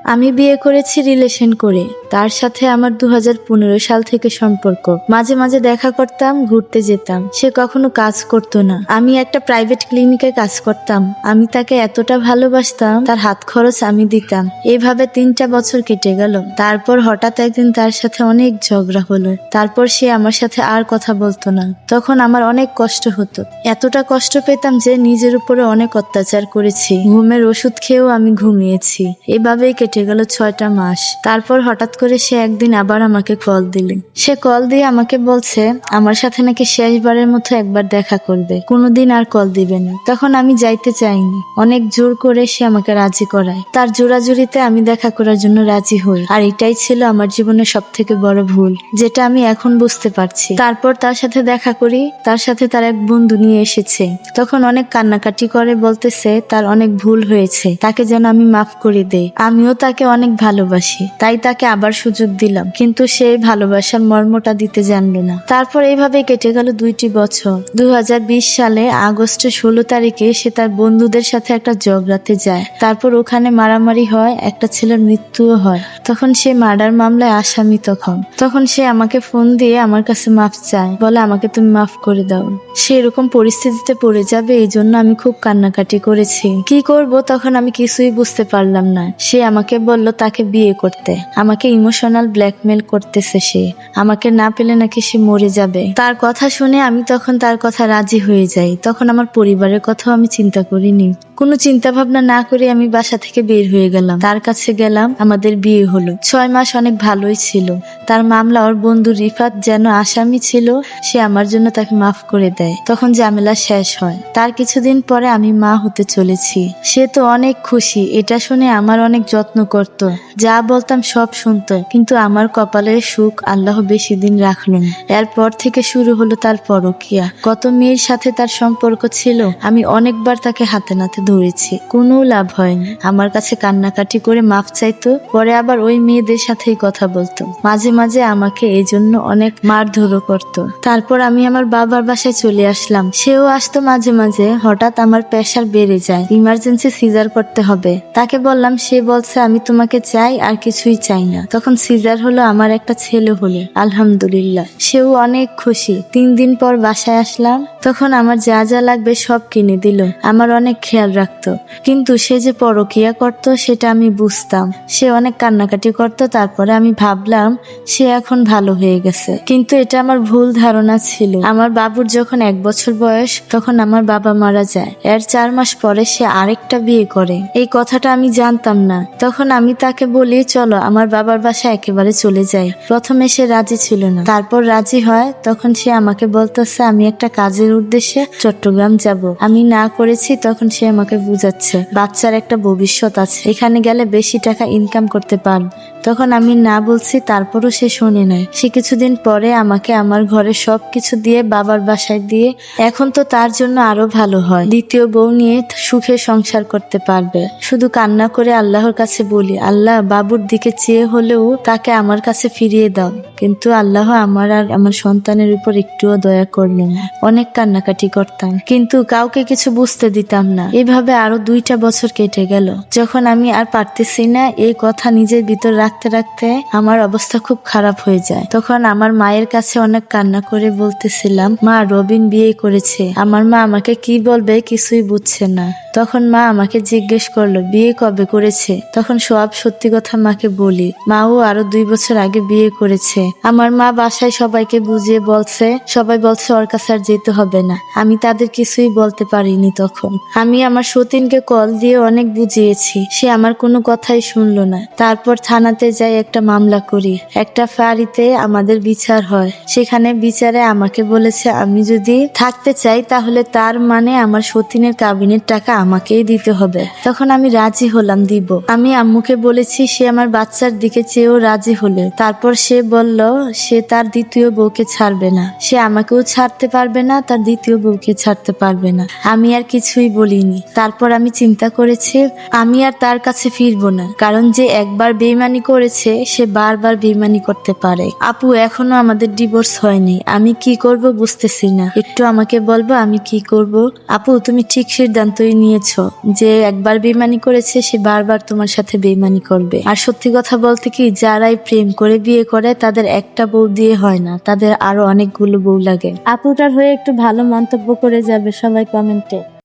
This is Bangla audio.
আমি বিয়ে করেছি রিলেশন করে। তার সাথে আমার 2015 সাল থেকে সম্পর্ক। মাঝে মাঝে দেখা করতাম, ঘুরতে যেতাম। সে কখনো কাজ করতো না। আমি একটা প্রাইভেট ক্লিনিকে কাজ করতাম। আমি তাকে এতটা ভালোবাসতাম, তার হাত খরচ আমি দিতাম। এইভাবে 3টা বছর কেটে গেল। তারপর হঠাৎ একদিন তার সাথে অনেক ঝগড়া হলো। তারপর সে আমার সাথে আর কথা বলতো না। তখন আমার অনেক কষ্ট হতো। এতটা কষ্ট পেতাম যে নিজের উপরে অনেক অত্যাচার করেছি। ঘুমের ওষুধ খেয়েও আমি ঘুমিয়েছি। এভাবেই কেটে গেল 6টা মাস। তারপর হঠাৎ করে সে একদিন আবার আমাকে কল দিল। সে কল দিয়ে আমাকে বলছে আমার সাথে নাকি শেষবারের মতো একবার দেখা করবে, কোনোদিন আর কল দিবে না। তখন আমি যাইতে চাইনি। অনেক জোর করে সে আমাকে রাজি করায়। তার জোরাজুরিতে আমি দেখা করার জন্য রাজি হই। আর এটাই ছিল আমার জীবনের সব থেকে বড় ভুল, যেটা আমি এখন বুঝতে পারছি। তারপর তার সাথে দেখা করি। তার সাথে তার এক বন্ধু নিয়ে এসেছে। তখন অনেক কান্নাকাটি করে বলতেছে তার অনেক ভুল হয়েছে, তাকে যেন আমি মাফ করে দেই। আমিও তাকে অনেক ভালোবাসি, তাই তাকে আবার সুযোগ দিলাম। কিন্তু সে ভালোবাসার মর্মটা দিতে জানলো না। তারপর এইভাবে কেটে গেল 2টি বছর। 2020 সালে আগস্টের 16 তারিখে সে তার বন্ধুদের সাথে একটা ঝগড়াতে যায়। তারপর ওখানে মারামারি হয়, একটা ছেলের মৃত্যুও হয়। তখন সে মার্ডার মামলায় আসামি। তখন সে আমাকে ফোন দিয়ে আমার কাছে মাফ চায়, বলে আমাকে তুমি মাফ করে দাও। সে এরকম পরিস্থিতিতে পড়ে যাবে এই জন্য আমি খুব কান্নাকাটি করেছি। কি করব তখন আমি কিছুই বুঝতে পারলাম না। সে আমাকে বলল তাকে বিয়ে করতে। আমাকে ইমোশনাল ব্ল্যাকমেল করতেছে সে। আমাকে না পেলে নাকি সে মরে যাবে। তার কথা শুনে আমি তখন তার কথা রাজি হয়ে যাই। তখন আমার পরিবারের কথাও আমি চিন্তা করিনি। কোনো চিন্তা ভাবনা না করে আমি বাসা থেকে বের হয়ে গেলাম। তার কাছে গেলাম, আমাদের বিয়ে হলো। 6 মাস অনেক ভালোই ছিল। তার মামলা ওর বন্ধু রিফাত যেন আসামি ছিল, সে আমার জন্য তাকে মাফ করে দেয়। তখন ঝামেলা শেষ হয়। তার কিছুদিন পরে আমি মা হতে চলেছি। সে তো অনেক খুশি। এটা শুনে আমার অনেক যত্ন করত, যা বলতাম সব শুনতো। কিন্তু আমার কপালের সুখ আল্লাহ বেশি দিন রাখলেন। এরপর থেকে শুরু হলো তার পরকিয়া। কত মেয়ের সাথে তার সম্পর্ক ছিল, আমি অনেকবার তাকে হাতে নাতে ধরেছি, কোনো লাভ হয়নি। আমার কাছে কান্নাকাটি করে মাফ চাইতো, পরে আবার ওই মেয়েদের সাথেই কথা বলতো। মাঝে মাঝে আমাকে এই জন্য অনেক মারধরও করতো। তারপর আমি আমার বাবার বাসায় চলে আসলাম। সেও আসতো মাঝে মাঝে। হঠাৎ আমার প্রেশার বেড়ে যায়, ইমার্জেন্সি সিজার করতে হবে। তাকে বললাম, সে বলছে আমি তোমাকে চাই আর কিছুই চাই না। তখন সিজার হলো, আমার একটা ছেলে হলো, আলহামদুলিল্লাহ। সেও অনেক খুশি। 3 দিন পর বাসায় আসলাম। তখন আমার যা যা লাগবে সব কিনে দিল। আমার অনেক খেয়াল রাখতো। কিন্তু সে যে পরকিয়া করতো সেটা আমি বুঝতাম। সে অনেক কান্নাকাটি করতো। তারপরে আমি ভাবলাম সে এখন ভালো হয়ে গেছে, কিন্তু এটা আমার ভুল ধারণা ছিল। আমার বাবুর যখন 1 বছর বয়স তখন আমার বাবা মারা যায়। এর 4 মাস পরে সে আরেকটা বিয়ে করে। এই কথাটা আমি জানতাম না। তখন আমি তাকে বলি চলো আমার বাবার বাসায় একেবারে চলে যাই। প্রথমে সে রাজি ছিল না, তারপর রাজি হয়। তখন সে আমাকে বলতেছে আমি একটা কাজের উদ্দেশ্যে চট্টগ্রাম যাব। আমি না করেছি। তখন সে আমাকে বুঝাচ্ছে বাচ্চার একটা ভবিষ্যৎ আছে, এখানে গেলে বেশি টাকা ইনকাম করতে পারব। তখন আমি না বলছি, তারপরও সে শোনে নাই। সে কিছুদিন পরে আমাকে আমার ঘরে সবকিছু দিয়ে বাবার বাসায় দিয়ে, এখন তো তার জন্য আরো ভালো হয়। দ্বিতীয় বউ নিয়ে সুখে সংসার করতে পারবে। শুধু কান্না করে আল্লাহর কাছে বলি, আল্লাহ বাবুর দিকে চেয়ে হলেও তাকে আমার কাছে ফিরিয়ে দাও। কিন্তু আল্লাহ আমার আর আমার সন্তানের উপর একটুও দয়া করলেন না। অনেক কান্নাকাটি করতাম, কিন্তু কাউকে কিছু বুঝতে দিতাম না। এভাবে আরো 2টা বছর কেটে গেল। যখন আমি আর পারতেছি না এই কথা নিজের ভিতর রাখতে রাখতে আমার অবস্থা খুব খারাপ হয়ে যায়। তখন আমার মায়ের কাছে অনেক কান্না করে বলতেছিলাম, মা রবিন বিয়ে করেছে। আমার মা আমাকে কি বলবে কিছুই বুঝছে না। তখন মা আমাকে জিজ্ঞেস করলো বিয়ে কবে করেছে। তখন সব সত্যি কথা মাকে বলি। মাও আরো 2 বছর আগে বিয়ে করেছে। আমার মা বাসায় সবাইকে বুঝিয়ে বলছে, সবাই বলছে ওর কাছে আর যেতে হবে না। আমি তাদের কিছুই বলতে পারিনি। তখন আমি আমার সতীনকে কল দিয়ে অনেক বুঝিয়েছি, সে আমার কোনো কথাই শুনলো না। তারপর থানাতে যাই, একটা মামলা করি। একটা ফাঁড়িতে আমাদের বিচার হয়। সেখানে বিচারে আমাকে বলেছে আমি যদি থাকতে চাই তাহলে তার মানে আমার সতীনের কাবিনের টাকা আমাকেই দিতে হবে। তখন আমি রাজি হলাম, দিব। আমি আম্মুকে বলেছি, সে আমার বাচ্চার দিকে চেয়েও রাজি হলো। তারপর সে বলল সে তার দ্বিতীয় বউকে ছাড়বে না, সে আমাকেও ছাড়তে পারবে না, তার দ্বিতীয় বউকে ছাড়তে পারবে না। আমি আর কিছুই বলিনি। তারপর আমি চিন্তা করেছি আমি আর তার কাছে ফিরবো না, কারণ যে একবার বেইমানি করেছে সে বারবার বেইমানি করতে পারে। আপু এখনো আমাদের ডিভোর্স হয়নি, আমি কি করব বুঝতেছি না, একটু আমাকে বলবো আমি কি করব? আপু তুমি ঠিক সিদ্ধান্তই নিয়েছো, যে একবার বেইমানি করেছে সে বারবার তোমার সাথে বেইমানি করবে। আর সত্যি কথা বলতে কি, যারাই প্রেম করে বিয়ে করে তাদের একটা বউ দিয়ে হয় না, তাদের আরো অনেকগুলো বউ লাগে। আপুটার হয়ে একটু ভালো মন্তব্য করে যাবে সবাই কমেন্টে।